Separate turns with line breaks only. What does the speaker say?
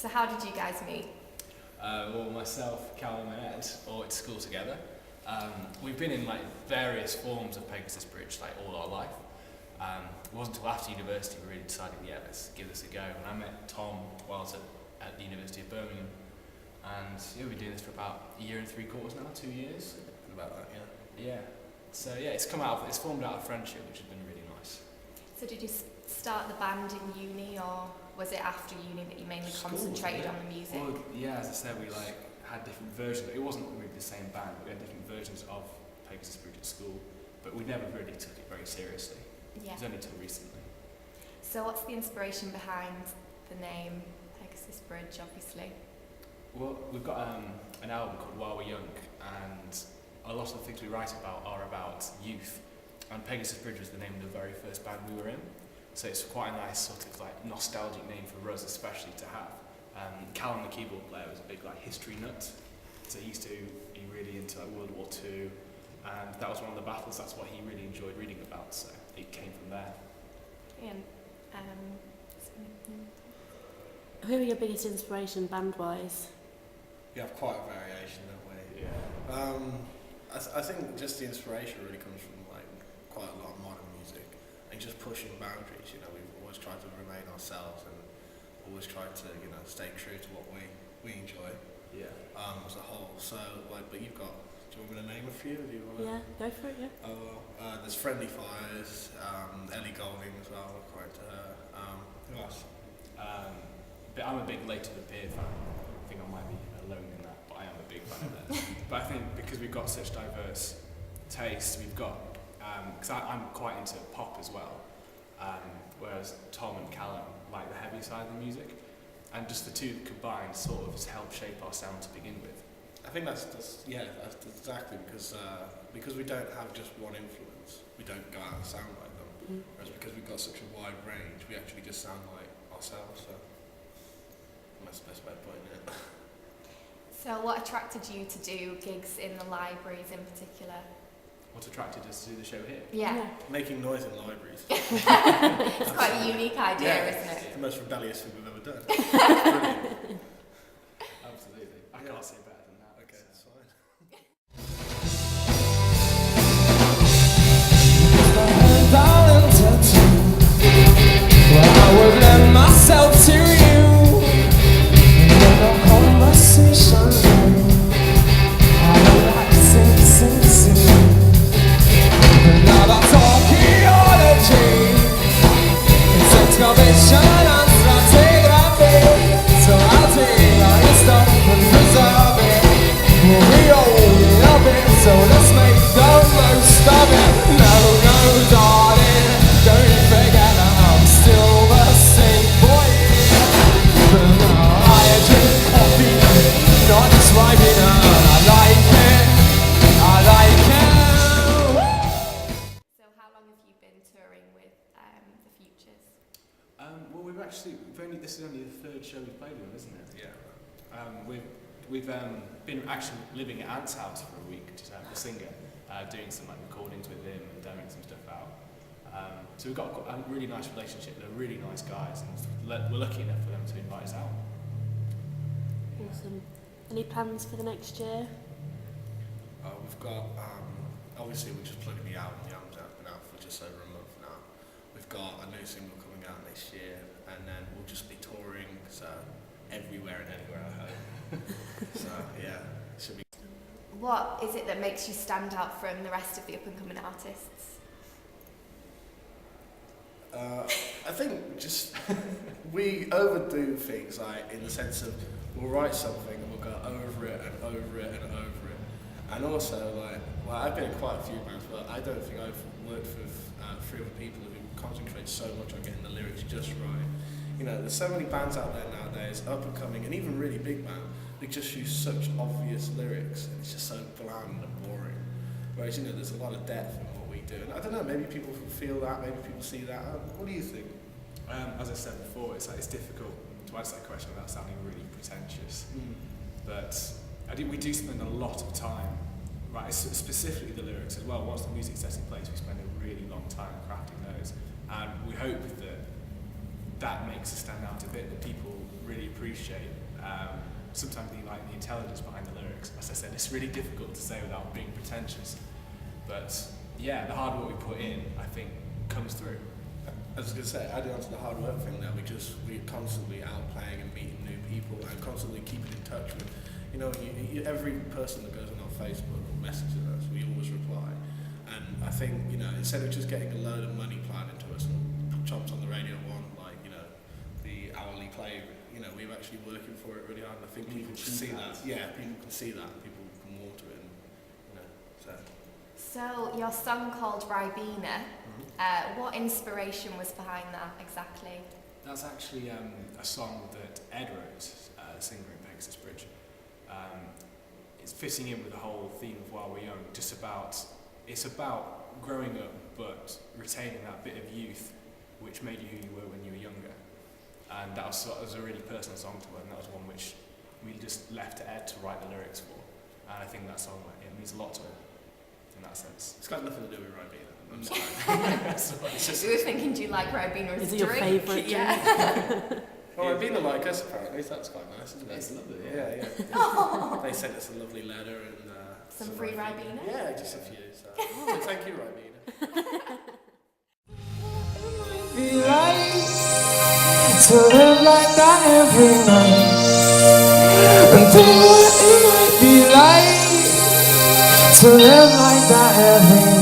So how did you guys meet?
Well, myself, Callum and Ed all went to school together. We've been in like various forms of Pegasus Bridge like all our life. It wasn't until after university we really decided, yeah, let's give this a go. And I met Tom while I was at the University of Birmingham. And yeah, we've been doing this for about a year and 3/4 now, 2 years.
About that, yeah.
Yeah. So yeah, it's formed out of friendship, which has been really nice.
So did you start the band in uni, or was it after uni that you mainly concentrated on the music?
Well, yeah, as I said, we like had different versions. It wasn't really the same band, but we had different versions of Pegasus Bridge at school. But we never really took it very seriously.
Yeah.
It was only till recently.
So what's the inspiration behind the name Pegasus Bridge, obviously?
Well, we've got an album called While We're Young, and a lot of the things we write about are about youth. And Pegasus Bridge was the name of the very first band we were in. So it's quite a nice sort of like nostalgic name for us, especially to have. Callum, the keyboard player, was a big like history nut. So he used to be really into like World War II, and that was one of the battles. That's what he really enjoyed reading about. So it came from there.
And
Who are your biggest inspiration band-wise?
We have quite a variation, don't we?
Yeah.
I think just the inspiration really comes from like quite a lot of modern music and just pushing boundaries. You know, we've always tried to remain ourselves and always tried to, you know, stay true to what we enjoy.
Yeah.
As a whole. So like, but you've got. Do you want me to name a few? Do you want to?
Yeah, go for it. Yeah.
There's Friendly Fires, Ellie Golding as well. Quite to her. Who else?
But I'm a big Late to the Pier fan. I think I might be alone in that, but I am a big fan of that. But I think because we've got such diverse tastes, we've got, because I'm quite into pop as well, whereas Tom and Callum like the heavy side of the music, and just the two combined sort of help shape our sound to begin with.
I think that's exactly because we don't have just one influence, we don't go out and sound like them. Whereas because we've got such a wide range, we actually just sound like ourselves. So that's the best way of putting it.
so what attracted you to do gigs in the libraries in particular?
What attracted us to do the show here?
Yeah.
Making noise in libraries.
It's quite a unique idea, isn't it?
It's the most rebellious thing we've ever done. Brilliant.
Absolutely. I can't say better than that.
Okay, that's fine.
Violent tattoo. Well, I would lend myself to you in a conversation. I would like to sing. Another talkiology. It's excavation and stratigraphy. So I'll take all your stuff and preserve it. We'll be holding up it, so let's make the most of it. No, darling, don't forget that I'm still the same boy. But now I drink coffee, not just Ribena. I like it.
So how long have you been touring with the Futures?
Well, this is only the third show we've played with them, isn't it?
Yeah.
We've been actually living at Ant's house for a week, just the singer, doing some like recordings with him and demoing some stuff out. So we've got a really nice relationship. They're really nice guys, and we're lucky enough for them to invite us out.
Awesome. Any plans for the next year?
We've got, obviously we're just plugging the album. The album's been out for just over a month now. We've got a new single coming out next year, and then we'll just be touring, so everywhere and anywhere I hope. So yeah, it should be.
What is it that makes you stand out from the rest of the up-and-coming artists?
I think just we overdo things, like in the sense of we'll write something and we'll go over it and over it and over it. And also, like, well, I've been in quite a few bands, but I don't think I've worked with 3 other people who concentrate so much on getting the lyrics just right. You know, there's so many bands out there nowadays, up and coming, and even really big bands, they just use such obvious lyrics, and it's just so bland and boring. Whereas, you know, there's a lot of depth in what we do. And I don't know, maybe people feel that, maybe people see that. What do you think?
As I said before, it's difficult to answer that question without sounding really pretentious. But we do spend a lot of time, right? Specifically the lyrics as well. Once the music's set in place, we spend a really long time crafting those, and we hope that that makes it stand out a bit, that people really appreciate. Sometimes they like the intelligence behind the lyrics. As I said, it's really difficult to say without being pretentious. But yeah, the hard work we put in, I think, comes through.
I was going to say, adding on to the hard work thing there, we're constantly out playing and meeting new people and constantly keeping in touch with, every person that goes on our Facebook or messages us, we always reply. And I think, instead of just getting a load of money planned into us and chopped on the Radio 1, like, the hourly play, we're actually working for it really hard. And I think people can see that. Yeah, people can see that. People can warm to it. And,
So your song called Ribena, what inspiration was behind that exactly?
That's actually a song that Ed wrote, the singer in Pegasus Bridge. It's fitting in with the whole theme of While We're Young. It's about growing up but retaining that bit of youth which made you who you were when you were younger. And that was a really personal song to her, and that was one which we just left to Ed to write the lyrics for. And I think that song, it means a lot to her in that sense.
It's got nothing to do with Ribena. I'm sorry.
It's just,
We were thinking, do you like Ribena as
Is
a
it your
drink?
favourite drink?
Yeah.
Well, Ribena like us apparently, so that's quite nice, isn't it?
It's lovely,
Yeah. They sent us a lovely letter and
Some free Ribena?
Yeah, just a few. So thank you, Ribena.
Be right to live like that every night and think what it might be like to live like that every night.